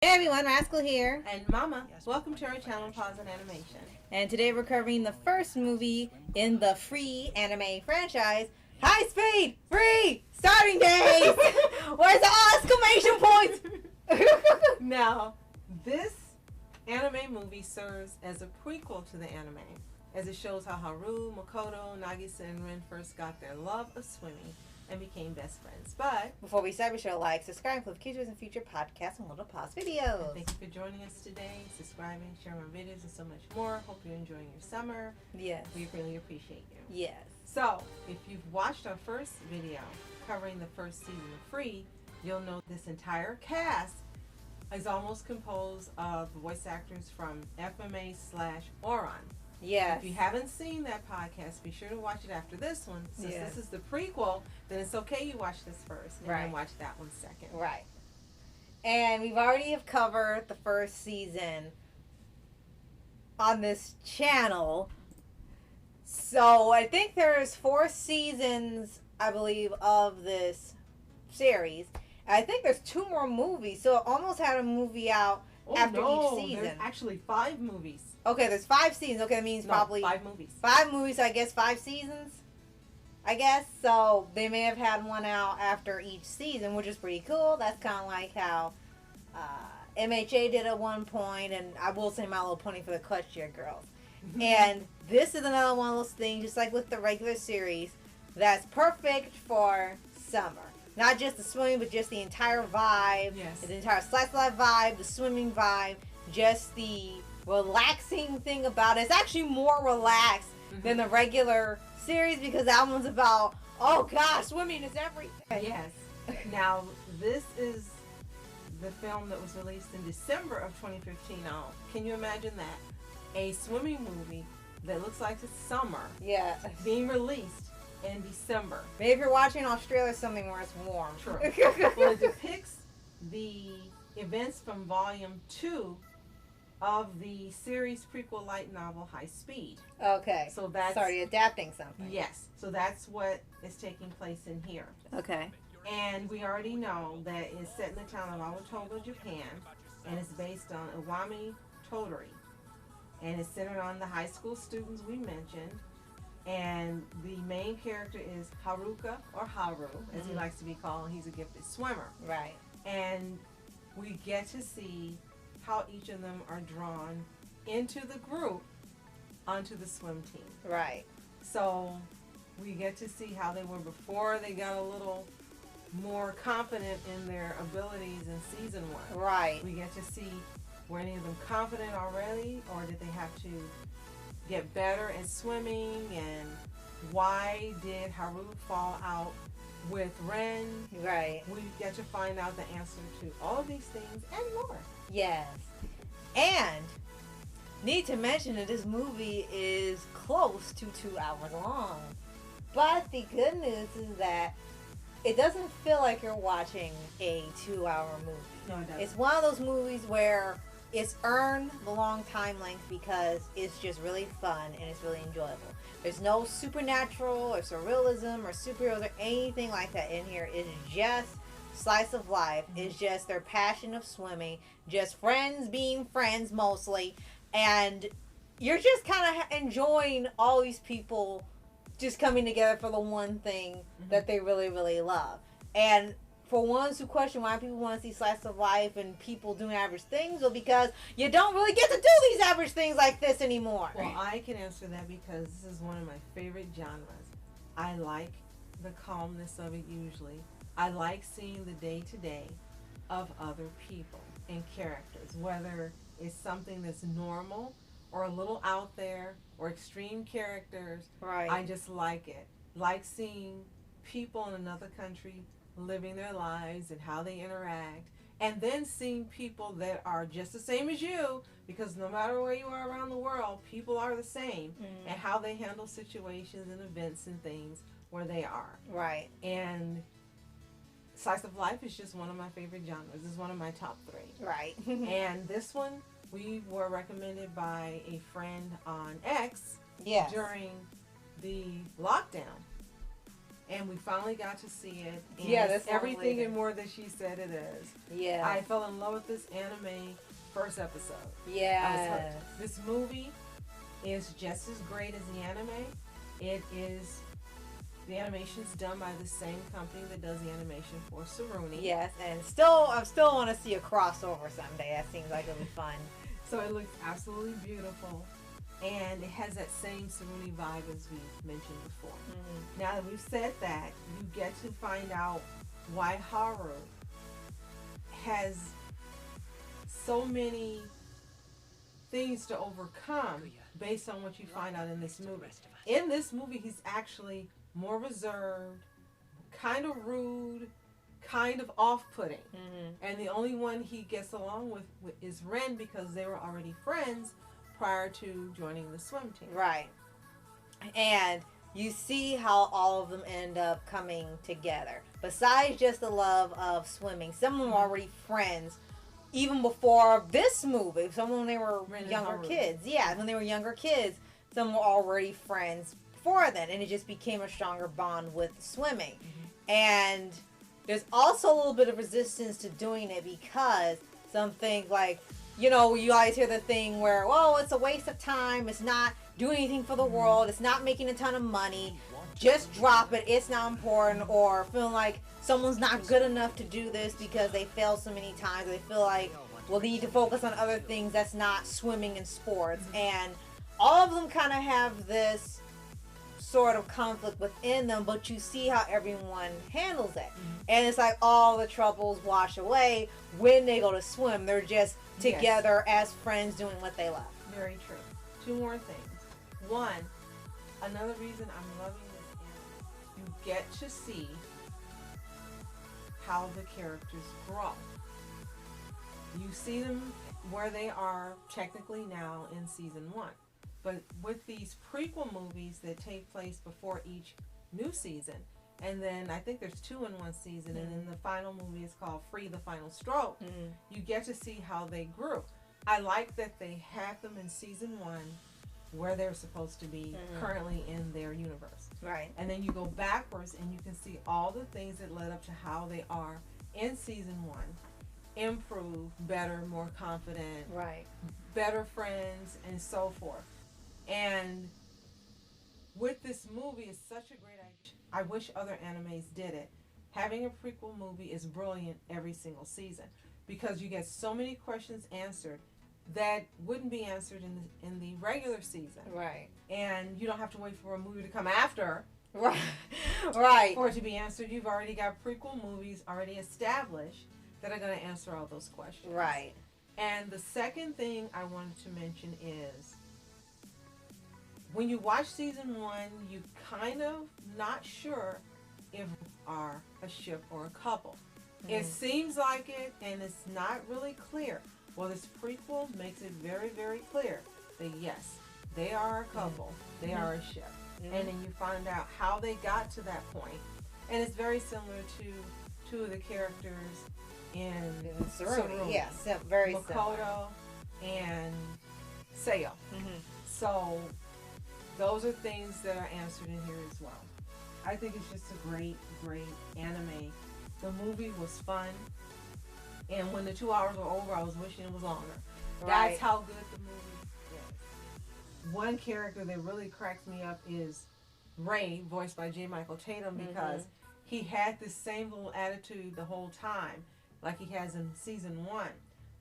Hey everyone, Rascal here. And Mama, welcome to our channel, Paws On Animation. And today we're covering the first movie in the free anime franchise, High Speed Free Starting Days! Where's the exclamation points? Now, this anime movie serves as a prequel to the anime, as it shows how Haru, Makoto, Nagisa, and Rin first got their love of swimming and became best friends. But before we start, be sure to like, subscribe for futures and future podcasts and little pause videos. Thank you for joining us today, subscribing, sharing our videos, and so much more. Hope you're enjoying your summer. Yes. We really appreciate you. Yes. So, if you've watched our first video covering the first season of Free, you'll know this entire cast is almost composed of voice actors from FMA/Oran. Yes. If you haven't seen that podcast, be sure to watch it after this one. Since this is the prequel, then it's okay you watch this first and then watch that one second. Right. And we've already have covered the first season on this channel. So I think there's 4 seasons, I believe, of this series. I think there's 2 more movies, so it almost had a movie out after each season. There's actually 5 movies. Okay, there's 5 seasons. Okay, that means probably 5 movies. 5 movies, I guess 5 seasons. I guess so. They may have had one out after each season, which is pretty cool. That's kind of like how MHA did at one point, and I will say My Little Pony for the Clutch Year Girls. And this is another one of those things, just like with the regular series, that's perfect for summer. Not just the swimming, but just the entire vibe. Yes. The entire slice of life vibe, the swimming vibe, just the relaxing thing about it. It's actually more relaxed than the regular series because that one's about, oh gosh, swimming is everything. Yes. Now, this is the film that was released in December of 2015. Now, can you imagine that? A swimming movie that looks like it's summer. Yeah. Being released in December. Maybe if you're watching Australia, something where it's warm. True. Well, it depicts the events from Volume 2 of the series prequel light novel High Speed. Okay. So that's already adapting something. Yes. So that's what is taking place in here. Okay. And we already know that it's set in the town of Awatoba, Japan, and it's based on Iwami Tottori. And it's centered on the high school students we mentioned. And the main character is Haruka, or Haru, as he likes to be called. He's a gifted swimmer. Right. And we get to see how each of them are drawn into the group onto the swim team. Right. So we get to see how they were before they got a little more confident in their abilities in season 1. Right. We get to see, were any of them confident already, or did they have to get better at swimming, and why did Haru fall out with Ren? Right. We get to find out the answer to all of these things and more. Yes. And need to mention that this movie is close to 2 hours long. But the good news is that it doesn't feel like you're watching a 2-hour movie. No, it doesn't. It's one of those movies where it's earned the long time length because it's just really fun and it's really enjoyable. There's no supernatural or surrealism or superheroes or anything like that in here. It's just slice of life. It's just their passion of swimming, just friends being friends mostly, and you're just kind of enjoying all these people just coming together for the one thing that they really, really love. And for ones who question why people want to see slice of life and people doing average things, well, because you don't really get to do these average things like this anymore. Well, I can answer that because this is one of my favorite genres. I like the calmness of it usually. I like seeing the day-to-day of other people and characters, whether it's something that's normal or a little out there or extreme characters. Right. I just like it. Like seeing people in another country living their lives and how they interact, and then seeing people that are just the same as you, because no matter where you are around the world, people are the same, and how they handle situations and events and things where they are. Right. And slice of life is just one of my favorite genres. It's one of my top 3. Right. And this one, we were recommended by a friend on X Yes. during the lockdown. and we finally got to see it. And Yeah, that's everything and more than she said it is. Yeah. I fell in love with this anime first episode. Yeah. I was hooked. This movie is just as great as the anime. It is, the animation's done by the same company that does the animation for Saruni. Yes, and I still want to see a crossover someday. That seems like it'll be fun. So it looks absolutely beautiful, and it has that same Saruni vibe as we mentioned before. Mm-hmm. Now that we've said that, you get to find out why Haru has so many things to overcome based on what you find out in this movie. In this movie, he's actually more reserved, kind of rude, kind of off-putting. Mm-hmm. And the only one he gets along with is Ren, because they were already friends prior to joining the swim team. Right. And you see how all of them end up coming together. Besides just the love of swimming, some of them were already friends even before this movie. Some when they were Ren and younger Haru. kids. Yeah, when they were younger kids, some were already friends before then. And it just became a stronger bond with swimming. Mm-hmm. And there's also a little bit of resistance to doing it because some things like, you know, you always hear the thing where, well, it's a waste of time. It's not doing anything for the world. It's not making a ton of money. Just drop it. It's not important. Or feeling like someone's not good enough to do this because they failed so many times. They feel like, well, they need to focus on other things that's not swimming and sports. And all of them kind of have this sort of conflict within them, but you see how everyone handles it. And it's like all the troubles wash away when they go to swim. They're just together as friends doing what they love. Very true. Two more things. One, another reason I'm loving this anime, you get to see how the characters grow. You see them where they are technically now in season 1. But with these prequel movies that take place before each new season, and then I think there's 2 in one season, and then the final movie is called Free the Final Stroke, you get to see how they grew. I like that they had them in season 1 where they're supposed to be currently in their universe. Right. And then you go backwards and you can see all the things that led up to how they are in season 1. Improve, better, more confident, Right. better friends, and so forth. And with this movie, it's such a great idea. I wish other animes did it. Having a prequel movie is brilliant every single season because you get so many questions answered that wouldn't be answered in the regular season. Right. And you don't have to wait for a movie to come after Right. Right. for it to be answered. You've already got prequel movies already established that are going to answer all those questions. Right. And the second thing I wanted to mention is when you watch season 1, you kind of not sure if are a ship or a couple. It seems like it, and it's not really clear. Well, this prequel makes it very, very clear that yes, they are a couple. They are a ship. And then you find out how they got to that point. And it's very similar to 2 of the characters in Saruni. Yes, very similar. Makoto and Seiyo. So those are things that are answered in here as well. I think it's just a great, great anime. The movie was fun. And when the 2 hours were over, I was wishing it was longer. Right. That's how good the movie is. One character that really cracks me up is Ray, voiced by J. Michael Tatum, because he had this same little attitude the whole time, like he has in season 1.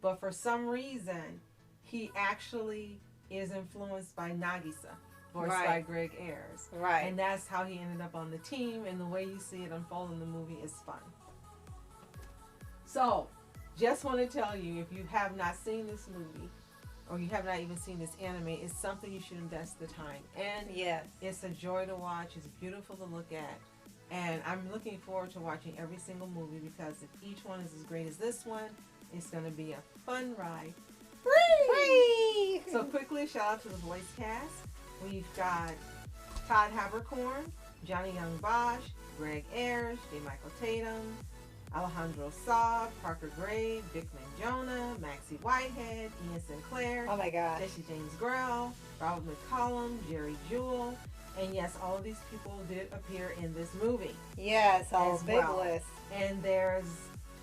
But for some reason, he actually is influenced by Nagisa, voiced by Greg Ayers. Right. And that's how he ended up on the team, and the way you see it unfold in the movie is fun. So, just want to tell you, if you have not seen this movie, or you have not even seen this anime, it's something you should invest the time in. Yes. It's a joy to watch. It's beautiful to look at. And I'm looking forward to watching every single movie because if each one is as great as this one, it's going to be a fun ride. Free! So quickly, shout out to the voice cast. We've got Todd Haberkorn, Johnny Young Bosch, Greg Ayers, J. Michael Tatum, Alejandro Saab, Parker Gray, Vic Manjona, Maxie Whitehead, Ian Sinclair, Oh my gosh. Jesse James Grell, Robert McCollum, Jerry Jewell, and yes, all of these people did appear in this movie. Yes, as big well. list. And there's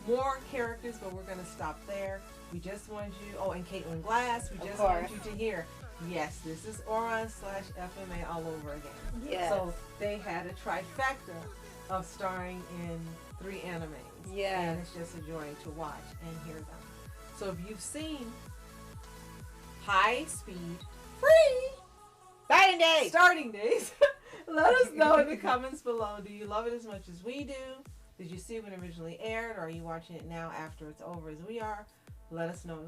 more characters, but we're going to stop there. We just wanted you, and Caitlin Glass, we just wanted you to hear, yes, this is Aura/FMA all over again. Yes. So they had a trifecta of starring in 3 animes. Yes. And it's just a joy to watch and hear them. So if you've seen High Speed Free Starting Days, let us know in the comments below. Do you love it as much as we do? Did you see it when it originally aired, or are you watching it now after it's over as we are? Let us know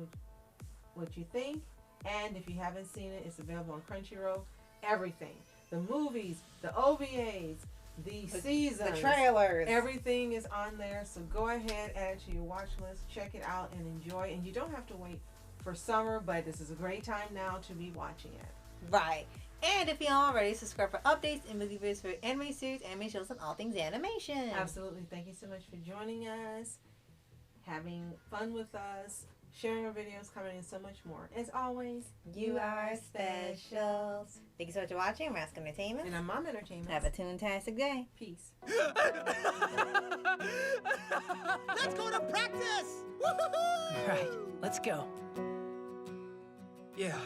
what you think. And if you haven't seen it, it's available on Crunchyroll. Everything. The movies, the OVAs, the seasons, the trailers. Everything is on there. So go ahead, add it to your watch list, check it out, and enjoy. And you don't have to wait for summer, but this is a great time now to be watching it. Right. And if you aren't already, subscribe for updates and movie videos for anime series, anime shows, and all things animation. Absolutely. Thank you so much for joining us, having fun with us, sharing our videos, commenting, and so much more. As always, you are special. Thank you so much for watching. Mask Entertainment. And I'm Mom Entertainment. Have a fantastic day. Peace. Let's go to practice! Woo-hoo-hoo! All right, let's go. Yeah.